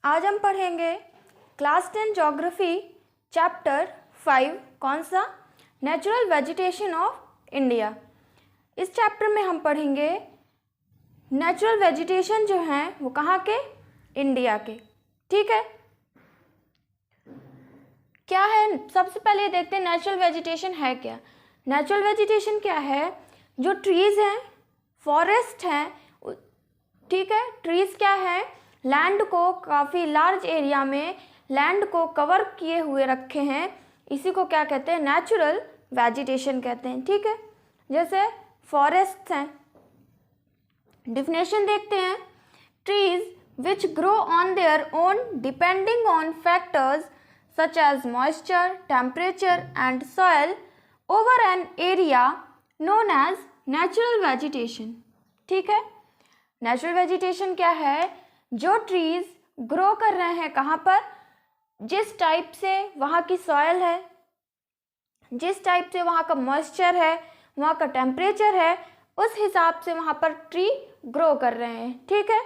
आज हम पढ़ेंगे क्लास 10 ज्योग्राफी चैप्टर 5। कौन सा? Natural vegetation of India. इस चैप्टर में हम पढ़ेंगे नेचुरल वेजिटेशन जो हैं वो कहाँ के? इंडिया के। ठीक है, क्या है? सबसे पहले देखते हैं नेचुरल वेजिटेशन है क्या। नेचुरल वेजिटेशन क्या है? जो ट्रीज़ हैं, फॉरेस्ट हैं, ठीक है। ट्रीज़ क्या है? लैंड को काफ़ी लार्ज एरिया में लैंड को कवर किए हुए रखे हैं, इसी को क्या कहते हैं? नेचुरल वेजिटेशन कहते हैं। ठीक है, जैसे फॉरेस्ट हैं। डिफिनेशन देखते हैं। Trees which grow on their own depending on factors such as moisture, temperature and soil over an area known as natural vegetation. ठीक है, नेचुरल वेजिटेशन क्या है? जो ट्रीज ग्रो कर रहे हैं कहाँ पर? जिस टाइप से वहाँ की सॉयल है, जिस टाइप से वहाँ का मॉइस्चर है, वहाँ का टेम्परेचर है, उस हिसाब से वहाँ पर ट्री ग्रो कर रहे हैं। ठीक है,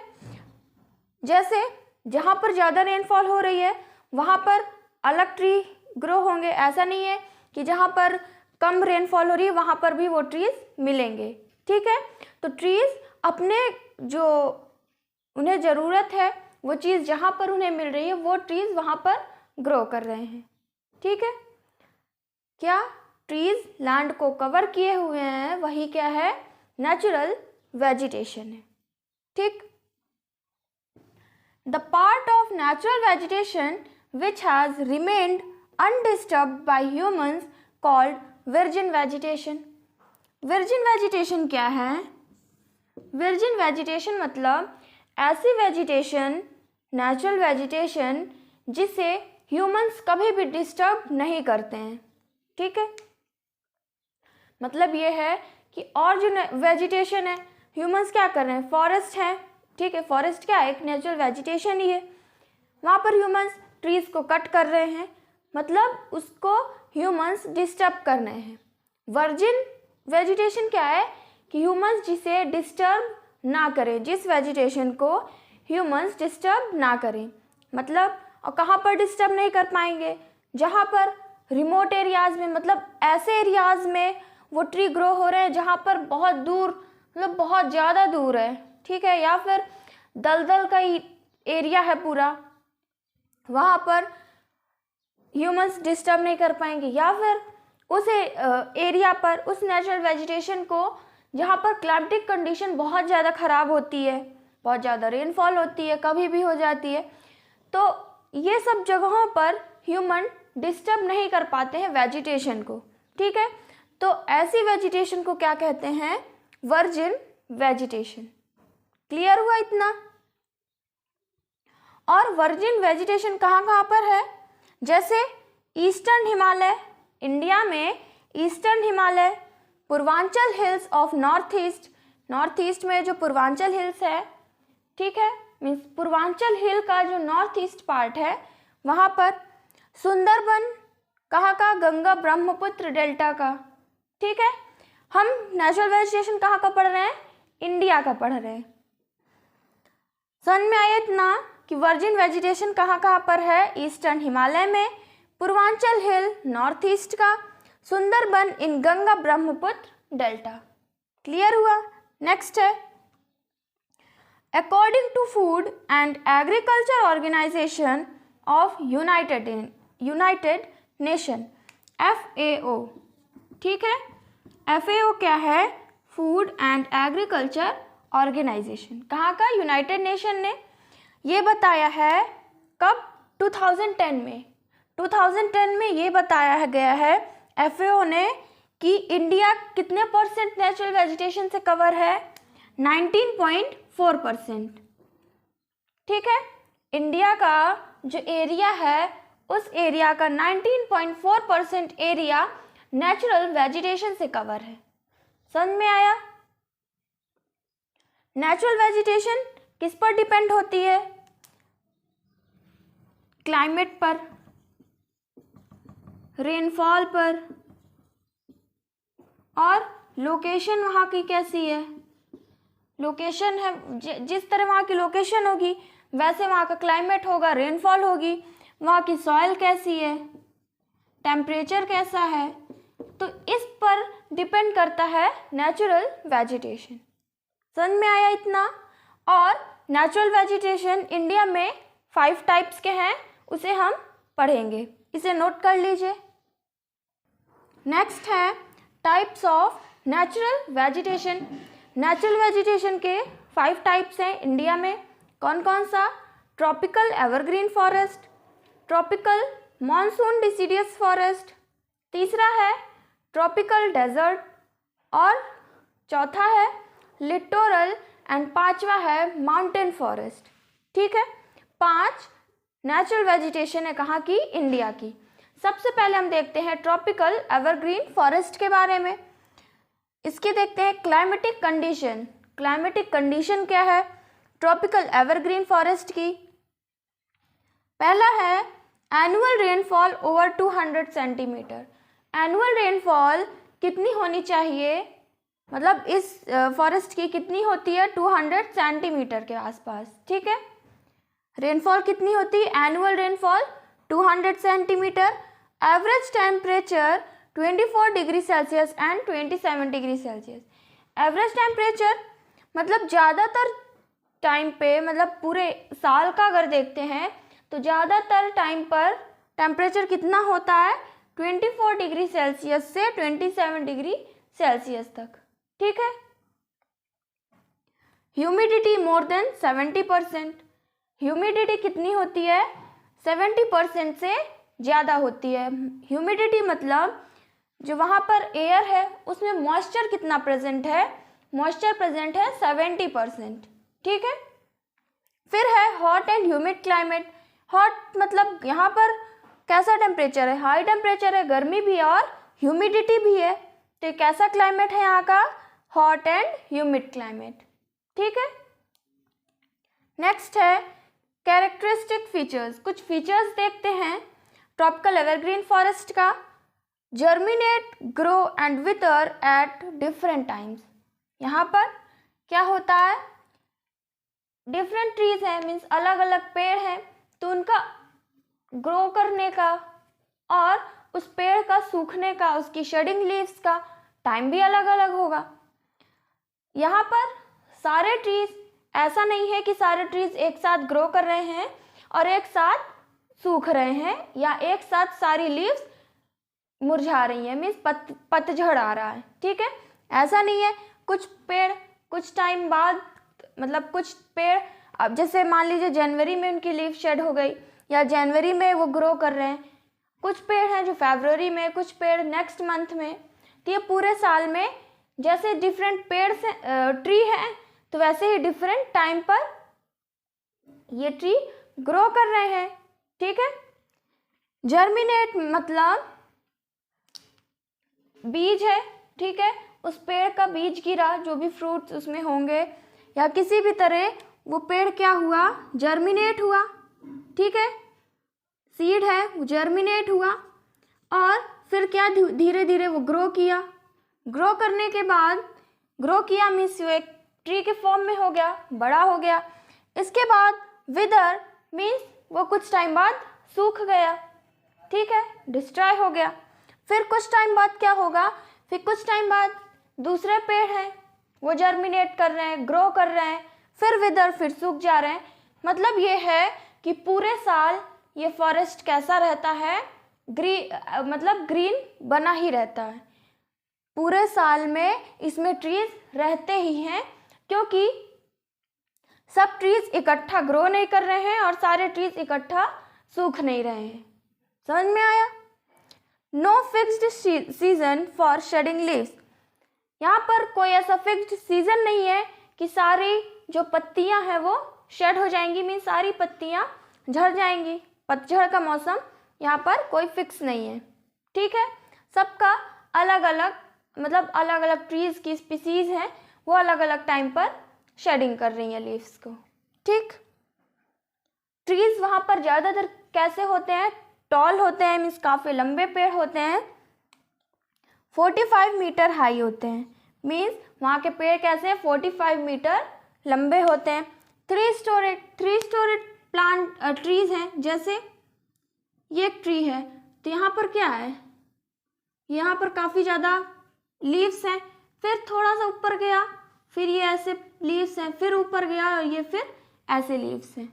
जैसे जहाँ पर ज़्यादा रेनफॉल हो रही है वहाँ पर अलग ट्री ग्रो होंगे। ऐसा नहीं है कि जहाँ पर कम रेनफॉल हो रही है वहाँ पर भी वो ट्रीज़ मिलेंगे। ठीक है, तो ट्रीज़ अपने जो उन्हें ज़रूरत है वो चीज़ जहाँ पर उन्हें मिल रही है वो ट्रीज़ वहाँ पर ग्रो कर रहे हैं। ठीक है, क्या? ट्रीज़ लैंड को कवर किए हुए हैं, वही क्या है? नेचुरल वेजिटेशन है। ठीक, the part of natural vegetation which has remained undisturbed bye humans called virgin vegetation. Virgin vegetation क्या है? वर्जिन वेजिटेशन मतलब ऐसी वेजिटेशन, नेचुरल वेजिटेशन जिसे ह्यूमंस कभी भी डिस्टर्ब नहीं करते हैं। ठीक है, मतलब ये है कि और जो वेजिटेशन है ह्यूमंस क्या कर रहे हैं? फॉरेस्ट है, ठीक है, फॉरेस्ट क्या है? एक नेचुरल वेजिटेशन ही है। वहाँ पर ह्यूमंस ट्रीज़ को कट कर रहे हैं, मतलब उसको ह्यूमंस डिस्टर्ब कर रहे हैं। वर्जिन वेजिटेशन क्या है? कि ह्यूमंस जिसे डिस्टर्ब ना करें, जिस वेजिटेशन को ह्यूमंस डिस्टर्ब ना करें। मतलब और कहाँ पर डिस्टर्ब नहीं कर पाएंगे? जहाँ पर रिमोट एरियाज़ में, मतलब ऐसे एरियाज़ में वो ट्री ग्रो हो रहे हैं जहाँ पर बहुत दूर, मतलब बहुत ज़्यादा दूर है, ठीक है, या फिर दलदल का एरिया है पूरा, वहाँ पर ह्यूमंस डिस्टर्ब नहीं कर पाएंगे। या फिर उस एरिया पर, उस नेचुरल वेजिटेशन को जहाँ पर क्लाइमेटिक कंडीशन बहुत ज़्यादा ख़राब होती है, बहुत ज़्यादा रेनफॉल होती है, कभी भी हो जाती है, तो ये सब जगहों पर ह्यूमन डिस्टर्ब नहीं कर पाते हैं वेजिटेशन को। ठीक है, तो ऐसी वेजिटेशन को क्या कहते हैं? Virgin vegetation. क्लियर हुआ इतना? और वर्जिन वेजिटेशन कहाँ कहाँ पर है? जैसे ईस्टर्न हिमालय, इंडिया में eastern Himalaya, Purvanchal hills of north east, north east में जो पूर्वांचल हिल्स है, ठीक है, मीन्स पूर्वांचल हिल का जो नॉर्थ ईस्ट पार्ट है वहाँ पर। सुंदरबन कहाँ का? गंगा ब्रह्मपुत्र डेल्टा का। ठीक है, हम नेचुरल वेजिटेशन कहाँ का पढ़ रहे हैं? इंडिया का पढ़ रहे हैं। समझ में आया इतना कि वर्जिन वेजिटेशन कहाँ कहाँ पर है? ईस्टर्न हिमालय में, पूर्वांचल हिल नॉर्थ ईस्ट का, Sundarban in Ganga Brahmaputra delta. Clear हुआ? नेक्स्ट है, according to food and agriculture organization of united nation FAO। ठीक है, FAO क्या है? Food and agriculture organization. कहाँ का? यूनाइटेड नेशन ने ये बताया है। कब? 2010 में। 2010 में ये बताया गया है FAO ने कि इंडिया कितने % नेचुरल वेजिटेशन से कवर है? 19.4%। ठीक है, इंडिया का जो एरिया है उस एरिया का 19.4% एरिया नेचुरल वेजिटेशन से कवर है। समझ में आया? नेचुरल वेजिटेशन किस पर डिपेंड होती है? क्लाइमेट पर, रेनफॉल पर, और लोकेशन वहाँ की कैसी है? लोकेशन है, जिस तरह वहाँ की लोकेशन होगी वैसे वहाँ का क्लाइमेट होगा, रेनफॉल होगी, वहाँ की सॉइल कैसी है, टेम्परेचर कैसा है, तो इस पर डिपेंड करता है नेचुरल वेजिटेशन। समझ में आया इतना? और नेचुरल वेजिटेशन इंडिया में 5 टाइप्स के हैं, उसे हम पढ़ेंगे, इसे नोट कर लीजिए। नेक्स्ट है types of natural vegetation. Natural vegetation के 5 टाइप्स हैं इंडिया में। कौन कौन सा? Tropical evergreen forest, tropical monsoon deciduous forest, तीसरा है ट्रॉपिकल डेजर्ट, और चौथा है लिटोरल, एंड पांचवा है माउंटेन फॉरेस्ट। ठीक है, 5 नेचुरल वेजिटेशन है कहाँ की? इंडिया की। सबसे पहले हम देखते हैं ट्रॉपिकल एवरग्रीन फॉरेस्ट के बारे में। इसके देखते हैं क्लाइमेटिक कंडीशन। क्लाइमेटिक कंडीशन क्या है ट्रॉपिकल एवरग्रीन फॉरेस्ट की? पहला है annual rainfall over 200 centimetre. Annual rainfall कितनी होनी चाहिए, मतलब इस फॉरेस्ट की कितनी होती है? 200 सेंटीमीटर के आसपास। ठीक है, रेनफॉल कितनी होती है? Annual rainfall 200 centimetre. Average temperature 24 degree Celsius and 27 degree Celsius. Average temperature मतलब ज़्यादातर टाइम पे, मतलब पूरे साल का अगर देखते हैं तो ज़्यादातर टाइम पर टेम्परेचर कितना होता है? 24 डिग्री सेल्सियस से 27 डिग्री सेल्सियस तक। ठीक है। Humidity more than 70%। ह्यूमिडिटी कितनी होती है? 70% से ज़्यादा होती है। ह्यूमिडिटी मतलब जो वहाँ पर एयर है उसमें मॉइस्चर कितना प्रेजेंट है? मॉइस्चर प्रेजेंट है 70%। ठीक है। फिर है hot and humid climate. Hot मतलब यहाँ पर कैसा टेम्परेचर है? हाई टेम्परेचर है, गर्मी भी है और ह्यूमिडिटी भी है, तो कैसा क्लाइमेट है यहाँ का? Hot and humid climate. ठीक है। नेक्स्ट है कैरेक्टरिस्टिक फीचर्स। कुछ फीचर्स देखते हैं ट्रॉपिकल एवरग्रीन फॉरेस्ट का। Germinate, grow and wither at different times. यहाँ पर क्या होता है? डिफरेंट ट्रीज हैं, मीन्स अलग अलग पेड़ हैं, तो उनका ग्रो करने का और उस पेड़ का सूखने का, उसकी शेडिंग लीव्स का टाइम भी अलग अलग होगा। यहाँ पर सारे ट्रीज, ऐसा नहीं है कि सारे ट्रीज एक साथ ग्रो कर रहे हैं और एक साथ सूख रहे हैं, या एक साथ सारी लीव्स मुरझा रही हैं, मीन्स पतझड़ आ रहा है। ठीक है, ऐसा नहीं है। कुछ पेड़ कुछ टाइम बाद, मतलब कुछ पेड़ अब जैसे मान लीजिए जनवरी में उनकी लीफ शेड हो गई या जनवरी में वो ग्रो कर रहे हैं। कुछ पेड़ हैं जो फरवरी में, कुछ पेड़ नेक्स्ट मंथ में। तो ये पूरे साल में जैसे डिफरेंट पेड़ से ट्री हैं, तो वैसे ही डिफरेंट टाइम पर ये ट्री ग्रो कर रहे हैं। ठीक है। जर्मिनेट मतलब बीज है। ठीक है, उस पेड़ का बीज गिरा, जो भी फ्रूट्स उसमें होंगे या किसी भी तरह वो पेड़ क्या हुआ? जर्मिनेट हुआ। ठीक है, सीड है वो जर्मिनेट हुआ और फिर क्या धीरे धीरे वो ग्रो किया। ग्रो करने के बाद, ग्रो किया मीन्स वो एक ट्री के फॉर्म में हो गया, बड़ा हो गया। इसके बाद विदर मीन्स वो कुछ टाइम बाद सूख गया। ठीक है, डिस्ट्रॉय हो गया। फिर कुछ टाइम बाद क्या होगा? फिर कुछ टाइम बाद दूसरे पेड़ हैं, वो जर्मिनेट कर रहे हैं, ग्रो कर रहे हैं, फिर विदर, फिर सूख जा रहे हैं। मतलब ये है कि पूरे साल ये फॉरेस्ट कैसा रहता है? मतलब ग्रीन बना ही रहता है। पूरे साल में इसमें ट्रीज रहते ही हैं, क्योंकि सब ट्रीज इकट्ठा ग्रो नहीं कर रहे हैं और सारे ट्रीज इकट्ठा सूख नहीं रहे हैं। समझ में आया? No fixed season for shedding leaves. यहाँ पर कोई ऐसा फिक्स्ड सीजन नहीं है कि सारी जो पत्तियाँ हैं वो शेड हो जाएंगी, मीन सारी पत्तियाँ झड़ जाएंगी। पतझड़ का मौसम यहाँ पर कोई फिक्स नहीं है। ठीक है, सबका अलग अलग, मतलब अलग अलग ट्रीज की स्पीसीज हैं, वो अलग अलग टाइम पर शेडिंग कर रही हैं लीव्स को। ठीक, ट्रीज वहाँ पर ज़्यादातर कैसे होते हैं? टॉल होते हैं, मीन्स काफ़ी लंबे पेड़ होते हैं। 45 मीटर हाई होते हैं, मीन्स वहाँ के पेड़ कैसे हैं? 45 मीटर लंबे होते हैं। थ्री स्टोरेड प्लांट ट्रीज हैं, जैसे ये एक ट्री है तो यहाँ पर क्या है, यहाँ पर काफ़ी ज़्यादा लीव्स हैं, फिर थोड़ा सा ऊपर गया फिर ये ऐसे लीव्स हैं, फिर ऊपर गया और ये फिर ऐसे लीव्स हैं।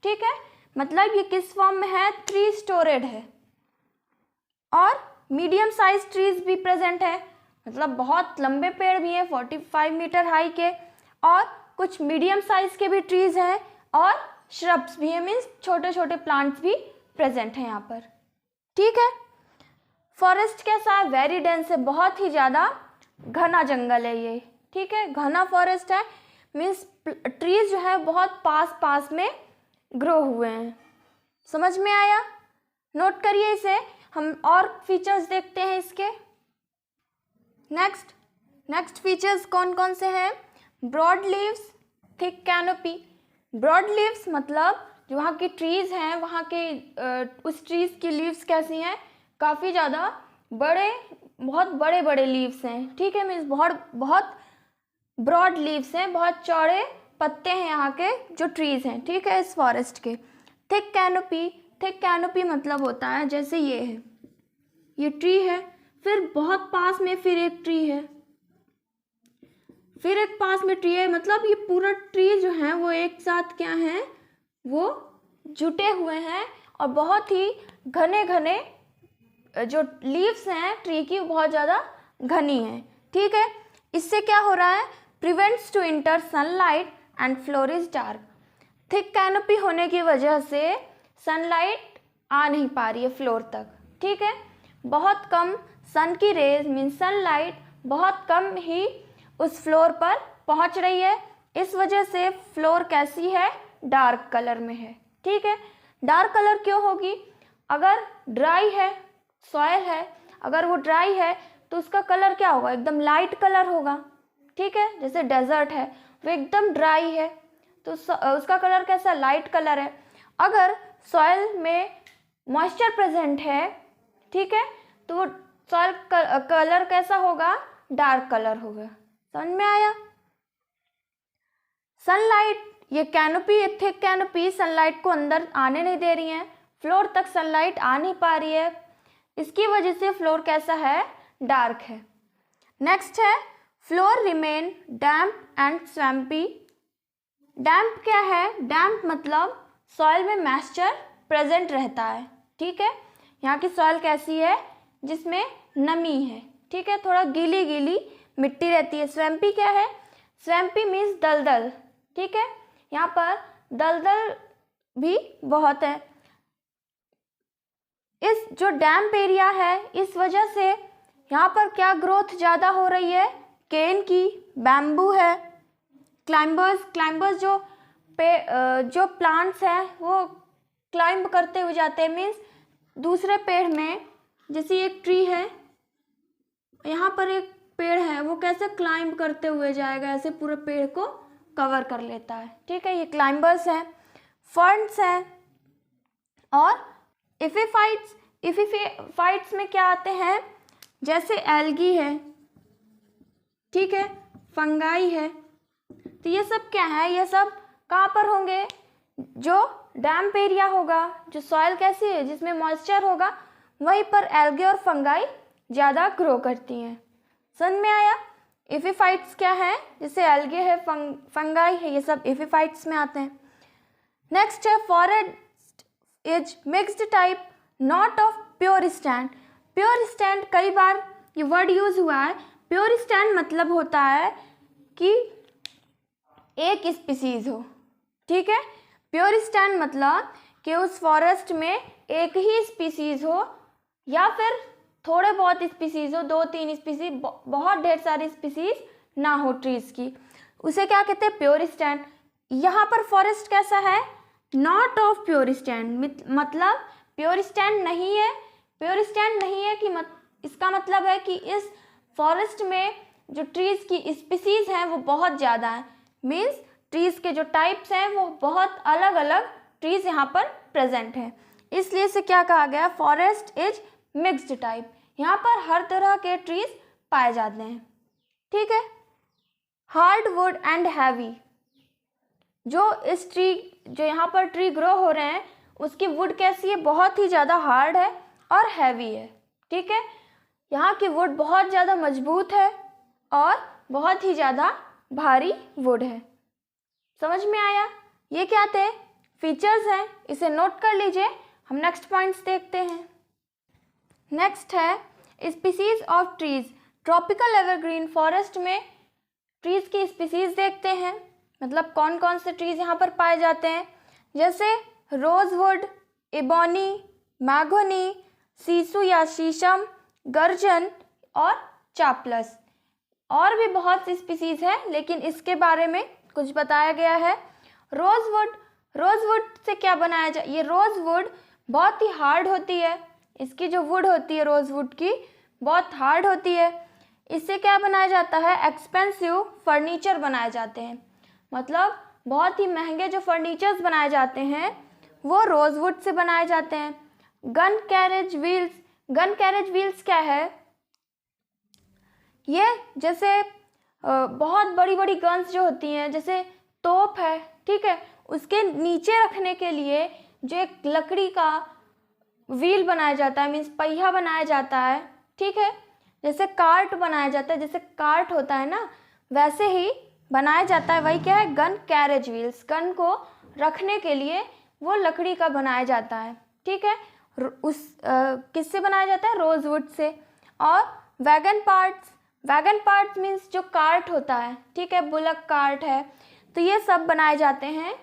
ठीक है, मतलब ये किस फॉर्म में है, थ्री स्टोरेड है। और मीडियम साइज ट्रीज भी प्रेजेंट है, मतलब बहुत लंबे पेड़ भी हैं 45 मीटर हाई के, और कुछ मीडियम साइज के भी ट्रीज हैं और श्रब्स भी हैं, मीन्स छोटे छोटे प्लांट्स भी प्रेजेंट हैं यहाँ पर। ठीक है, फॉरेस्ट कैसा है, वेरी डेंस है, बहुत ही ज़्यादा घना जंगल है ये। ठीक है, घना फॉरेस्ट है, मीन्स ट्रीज जो है बहुत पास पास में ग्रो हुए हैं। समझ में आया, नोट करिए इसे। हम और फीचर्स देखते हैं इसके। नेक्स्ट फीचर्स कौन कौन से हैं, broad leaves, thick canopy. Broad leaves मतलब जो वहाँ की ट्रीज हैं वहाँ के उस ट्रीज की लीव्स कैसी हैं, काफ़ी ज़्यादा बहुत बड़े बड़े लीव्स हैं। ठीक है, मीन्स बहुत ब्रॉड लीव्स हैं, बहुत चौड़े पत्ते हैं यहाँ के जो ट्रीज हैं। ठीक है, इस फॉरेस्ट के। थिक कैनोपी मतलब होता है जैसे ये है, ये ट्री है, फिर बहुत पास में फिर एक ट्री है, फिर एक पास में ट्री है, मतलब ये पूरा ट्री जो है वो एक साथ क्या है, वो जुटे हुए हैं और बहुत ही घने घने जो लीव्स हैं ट्री की बहुत ज़्यादा घनी है। ठीक है, इससे क्या हो रहा है, prevents to enter sunlight and floor is dark. Thick canopy होने की वजह से सनलाइट आ नहीं पा रही है फ्लोर तक। ठीक है, बहुत कम सन की रेज मीन सनलाइट बहुत कम ही उस फ्लोर पर पहुंच रही है, इस वजह से फ्लोर कैसी है, डार्क कलर में है। ठीक है, डार्क कलर क्यों होगी, अगर ड्राई है, सॉयल है, अगर वो ड्राई है तो उसका कलर क्या होगा, एकदम लाइट कलर होगा। ठीक है, जैसे डेजर्ट है वो एकदम ड्राई है तो उसका कलर कैसा, लाइट कलर है। अगर सॉयल में मॉइस्चर प्रेजेंट है, ठीक है, तो वो सॉयल कलर कैसा होगा, डार्क कलर होगा। समझ में आया। सनलाइट, ये कैनोपी, ये थिक कैनोपी सनलाइट को अंदर आने नहीं दे रही है, फ्लोर तक सनलाइट आ नहीं पा रही है, इसकी वजह से फ्लोर कैसा है, डार्क है। नेक्स्ट है floor remain damp and swampy. Damp क्या है, डैम्प मतलब सॉइल में मॉइस्चर प्रेजेंट रहता है। ठीक है, यहाँ की सॉइल कैसी है, जिसमें नमी है। ठीक है, थोड़ा गीली गीली मिट्टी रहती है। स्वैम्पी क्या है, स्वैम्पी मीन्स दलदल। ठीक है, यहाँ पर दलदल भी बहुत है। इस जो डैम्प एरिया है इस वजह से यहाँ पर क्या ग्रोथ ज़्यादा हो रही है, केन की, बैम्बू है, क्लाइंबर्स जो प्लांट्स हैं वो क्लाइंब करते हुए जाते हैं, मीन्स दूसरे पेड़ में, जैसे एक ट्री है, यहाँ पर एक पेड़ है, वो कैसे क्लाइंब करते हुए जाएगा, ऐसे पूरे पेड़ को कवर कर लेता है। ठीक है, ये क्लाइंबर्स हैं। फर्न्स हैं और इफिफाइट्स में क्या आते हैं, जैसे एल्गी है, ठीक है, फंगाई है, तो ये सब क्या है, ये सब कहाँ पर होंगे, जो डैम्प एरिया होगा, जो सॉइल कैसी है जिसमें मॉइस्चर होगा, वहीं पर एल्गे और फंगाई ज़्यादा ग्रो करती हैं। समझ में आया। इफिफाइट्स क्या है, जैसे एल्गे है, फंगाई है, ये सब इफिफाइट्स में आते हैं। नेक्स्ट है forest is mixed type not of pure stand. Pure stand कई बार ये वर्ड यूज हुआ है। प्योर स्टैंड मतलब होता है कि एक स्पीसीज हो। ठीक है, प्योर स्टैंड मतलब कि उस फॉरेस्ट में एक ही स्पीसीज हो या फिर थोड़े बहुत स्पीसीज हो, 2-3 स्पीसीज, बहुत ढेर सारी स्पीसीज ना हो ट्रीज की, उसे क्या कहते हैं, प्योर स्टैंड। यहाँ पर फॉरेस्ट कैसा है, नॉट ऑफ प्योर स्टैंड, मतलब प्योर स्टैंड नहीं है। प्योर स्टैंड नहीं है कि इसका मतलब है कि इस फॉरेस्ट में जो ट्रीज की स्पीसीज हैं वो बहुत ज़्यादा है, मीन्स ट्रीज के जो टाइप्स हैं वो बहुत अलग अलग ट्रीज यहाँ पर प्रेजेंट हैं, इसलिए इसे क्या कहा गया, फॉरेस्ट इज मिक्स्ड टाइप। यहाँ पर हर तरह के ट्रीज पाए जाते हैं। ठीक है, हार्ड वुड एंड हैवी। जो इस ट्री, जो यहाँ पर ट्री ग्रो हो रहे हैं, उसकी वुड कैसी है, बहुत ही ज़्यादा हार्ड है और हैवी है। ठीक है, यहाँ की वुड बहुत ज़्यादा मजबूत है और बहुत ही ज़्यादा भारी वुड है। समझ में आया? ये क्या थे? फीचर्स हैं, इसे नोट कर लीजिए। हम नेक्स्ट पॉइंट्स देखते हैं। नेक्स्ट है species of trees. Tropical evergreen forest में ट्रीज की स्पीसीज देखते हैं, मतलब कौन कौन से ट्रीज यहाँ पर पाए जाते हैं, जैसे रोजवुड, इबोनी, मैगोनी, सीसू या शीशम, गर्जन और चाप्लस। और भी बहुत सी स्पीसीज हैं, लेकिन इसके बारे में कुछ बताया गया है। रोजवुड, रोजवुड से क्या बनाया जाए? ये रोजवुड बहुत ही हार्ड होती है, इसकी जो वुड होती है रोजवुड की बहुत हार्ड होती है। इससे क्या बनाया जाता है? एक्सपेंसिव फर्नीचर बनाए जाते हैं, मतलब बहुत ही महंगे जो फर्नीचर्स बनाए जाते हैं वो रोजवुड से बनाए जाते हैं। Gun carriage wheels, gun carriage wheels क्या है? ये जैसे बहुत बड़ी बड़ी गन्स जो होती हैं, जैसे तोप है, ठीक है, उसके नीचे रखने के लिए जो एक लकड़ी का व्हील बनाया जाता है, मीन्स पहिया बनाया जाता है। ठीक है, जैसे कार्ट बनाया जाता है, जैसे कार्ट होता है ना, वैसे ही बनाया जाता है। वही क्या है? Gun carriage wheels. गन को रखने के लिए वो लकड़ी का बनाया जाता है। ठीक है, किससे बनाया जाता है? रोजवुड से। और wagon parts, wagon parts means जो कार्ट होता है, ठीक है, बुलक कार्ट है, तो ये सब बनाए जाते हैं।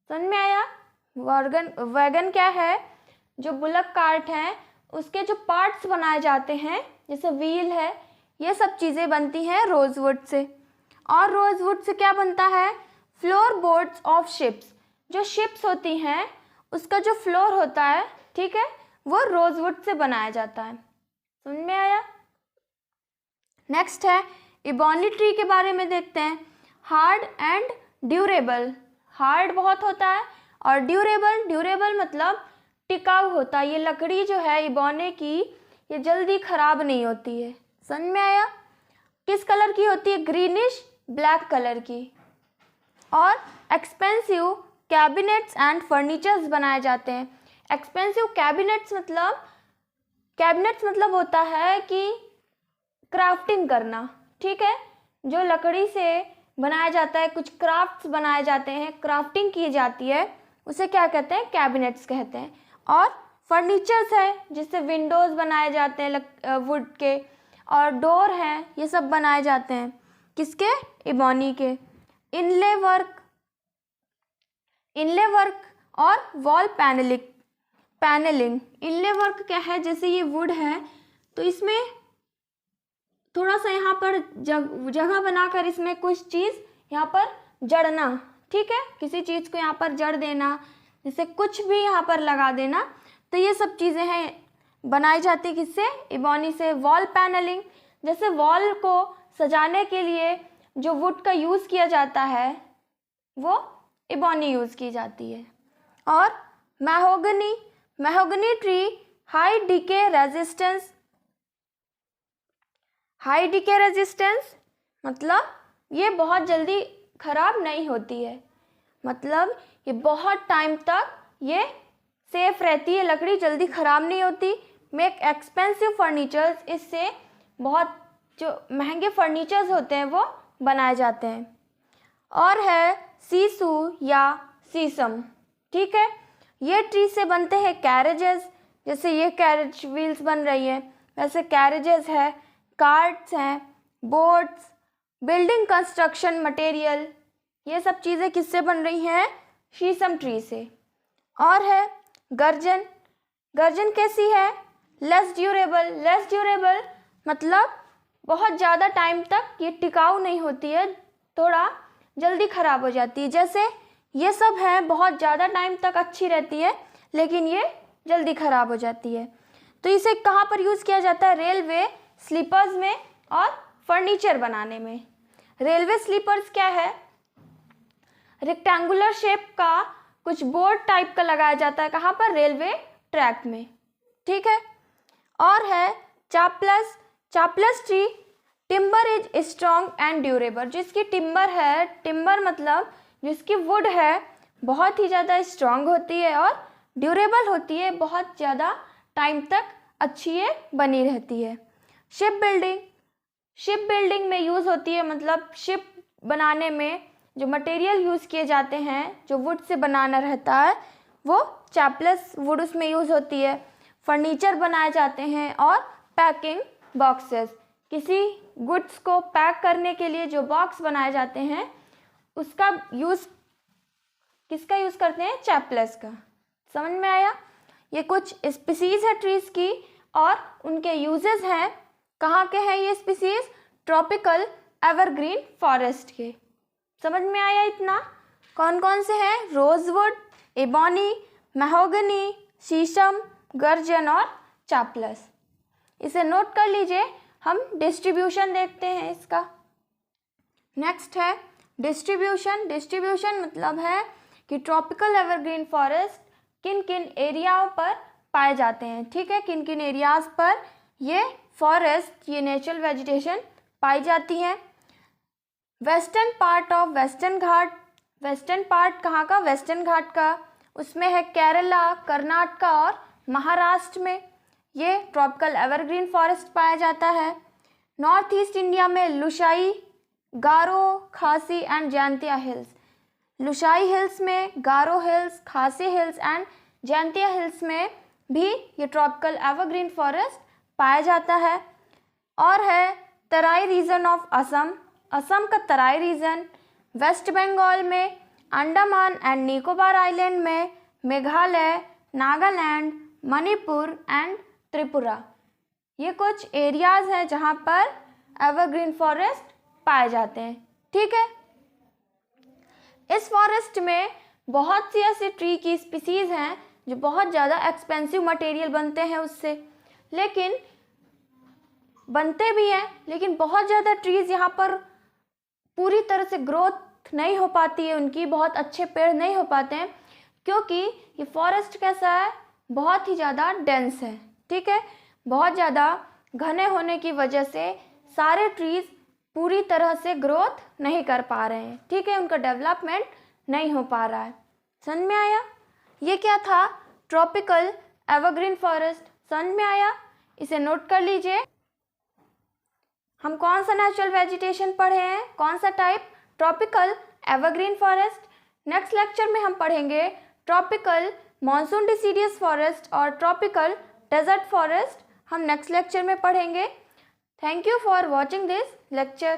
समझ में आया? वैगन क्या है? जो बुलक कार्ट है उसके जो पार्ट्स बनाए जाते हैं, जैसे व्हील है, ये सब चीज़ें बनती हैं रोजवुड से। और रोजवुड से क्या बनता है? Floor boards of ships. जो शिप्स होती हैं उसका जो फ्लोर होता है, ठीक है, वो रोजवुड से बनाया जाता है। समझ में आया? नेक्स्ट है इबोनी ट्री के बारे में देखते हैं। हार्ड एंड ड्यूरेबल, हार्ड बहुत होता है और ड्यूरेबल, ड्यूरेबल मतलब टिकाऊ होता है। ये लकड़ी जो है इबोनी की, ये जल्दी खराब नहीं होती है। समझ में आया? किस कलर की होती है? ग्रीनिश ब्लैक कलर की। और एक्सपेंसिव कैबिनेट्स एंड फर्नीचर्स बनाए जाते हैं। एक्सपेंसिव कैबिनेट्स मतलब होता है कि क्राफ्टिंग करना, ठीक है, जो लकड़ी से बनाया जाता है, कुछ क्राफ्ट्स बनाए जाते हैं, क्राफ्टिंग की जाती है, उसे क्या कहते हैं? कैबिनेट्स कहते हैं। और फर्नीचर्स है जिससे विंडोज़ बनाए जाते हैं वुड के, और डोर हैं, ये सब बनाए जाते हैं किसके? इबोनी के। इनले वर्क और वॉल पैनलिंग। इनले वर्क क्या है? जैसे ये वुड है तो इसमें थोड़ा सा यहाँ पर जगह बनाकर इसमें कुछ चीज़ यहाँ पर जड़ना, ठीक है, किसी चीज़ को यहाँ पर जड़ देना, जैसे कुछ भी यहाँ पर लगा देना, तो ये सब चीज़ें हैं बनाई जाती है किससे? इबोनी से। वॉल पैनलिंग, जैसे वॉल को सजाने के लिए जो वुड का यूज़ किया जाता है वो इबोनी यूज़ की जाती है। और मैहोगनी ट्री हाई डिके रेजिस्टेंस मतलब ये बहुत जल्दी खराब नहीं होती है, मतलब ये बहुत टाइम तक ये सेफ रहती है, लकड़ी जल्दी खराब नहीं होती। मेक एक्सपेंसिव फर्नीचर्स, इससे बहुत जो महंगे फर्नीचर्स होते हैं वो बनाए जाते हैं। और है सीसू या शीशम, ठीक है, ये ट्री से बनते हैं कैरेजेस, जैसे ये कैरेज व्हील्स बन रही है, वैसे कैरेजेस है, कार्ट्स हैं, बोट्स, बिल्डिंग कंस्ट्रक्शन मटेरियल, ये सब चीज़ें किससे बन रही हैं? शीशम ट्री से। और है गर्जन कैसी है? लेस ड्यूरेबल मतलब बहुत ज़्यादा टाइम तक ये टिकाऊ नहीं होती है, थोड़ा जल्दी ख़राब हो जाती है। जैसे ये सब है बहुत ज़्यादा टाइम तक अच्छी रहती है, लेकिन ये जल्दी ख़राब हो जाती है। तो इसे कहाँ पर यूज़ किया जाता है? रेलवे स्लीपर्स में और फर्नीचर बनाने में। रेलवे स्लीपर्स क्या है? रेक्टेंगुलर शेप का कुछ बोर्ड टाइप का लगाया जाता है, कहाँ पर? रेलवे ट्रैक में, ठीक है। और है चाप्लस tree, timber is strong and durable, जिसकी टिम्बर है, टिम्बर मतलब जिसकी वुड है बहुत ही ज़्यादा स्ट्रॉन्ग होती है और ड्यूरेबल होती है, बहुत ज़्यादा टाइम तक अच्छी ये बनी रहती है। शिप बिल्डिंग में यूज़ होती है, मतलब शिप बनाने में जो मटेरियल यूज़ किए जाते हैं, जो वुड से बनाना रहता है, वो चैपलस वुड उसमें यूज़ होती है। फर्नीचर बनाए जाते हैं और पैकिंग बॉक्सेस, किसी गुड्स को पैक करने के लिए जो बॉक्स बनाए जाते हैं उसका यूज़ किसका यूज़ करते हैं? चैपलस का। समझ में आया? ये कुछ स्पीसीज़ है ट्रीज़ की और उनके यूजेस हैं। कहाँ के हैं ये स्पीसीज़? ट्रॉपिकल एवरग्रीन फॉरेस्ट के। समझ में आया इतना? कौन कौन से हैं? रोजवुड, एबॉनी, महोगनी, शीशम, गर्जन और चैपलस। इसे नोट कर लीजिए। हम डिस्ट्रीब्यूशन देखते हैं इसका। नेक्स्ट है डिस्ट्रीब्यूशन मतलब है कि ट्रॉपिकल एवरग्रीन फॉरेस्ट किन किन एरियाओं पर पाए जाते हैं। ठीक है, किन किन एरियाज़ पर ये फॉरेस्ट, ये नेचुरल वेजिटेशन पाई जाती है। Western part of western Ghat, western part कहाँ का? वेस्टर्न घाट का। उसमें है केरला, कर्नाटका और महाराष्ट्र में ये ट्रॉपिकल एवरग्रीन फॉरेस्ट पाया जाता है। नॉर्थ ईस्ट इंडिया में लुशाई, गारो, खासी and Jaintia hills. Lushai hills में, गारो हिल्स, खासी हिल्स एंड जयंतिया हिल्स में भी ये ट्रॉपिकल एवरग्रीन फॉरेस्ट पाया जाता है। और है तराई रीजन ऑफ असम, असम का तराई रीजन, वेस्ट बंगाल में, अंडमान एंड निकोबार आइलैंड में, मेघालय, नागालैंड, मणिपुर एंड त्रिपुरा। ये कुछ एरियाज़ हैं जहाँ पर एवरग्रीन फॉरेस्ट पाए जाते हैं। ठीक है, इस फॉरेस्ट में बहुत सी ऐसी ट्री की स्पीसीज़ हैं जो बहुत ज़्यादा एक्सपेंसिव मटेरियल बनते हैं उससे, लेकिन बनते भी हैं, लेकिन बहुत ज़्यादा ट्रीज़ यहाँ पर पूरी तरह से ग्रोथ नहीं हो पाती है, उनकी बहुत अच्छे पेड़ नहीं हो पाते हैं, क्योंकि ये फॉरेस्ट कैसा है? बहुत ही ज़्यादा डेंस है। ठीक है, बहुत ज़्यादा घने होने की वजह से सारे ट्रीज़ पूरी तरह से ग्रोथ नहीं कर पा रहे हैं। ठीक है, उनका डेवलपमेंट नहीं हो पा रहा है। समझ में आया? ये क्या था? Tropical evergreen forest. समझ में आया? इसे नोट कर लीजिए। हम कौन सा नेचुरल वेजिटेशन पढ़े हैं? कौन सा type? Tropical evergreen forest. Next lecture में हम पढ़ेंगे ट्रॉपिकल मॉनसून डिसीडियस फॉरेस्ट और ट्रॉपिकल डेजर्ट फॉरेस्ट। हम नेक्स्ट लेक्चर में पढ़ेंगे। Thank you for watching this lecture.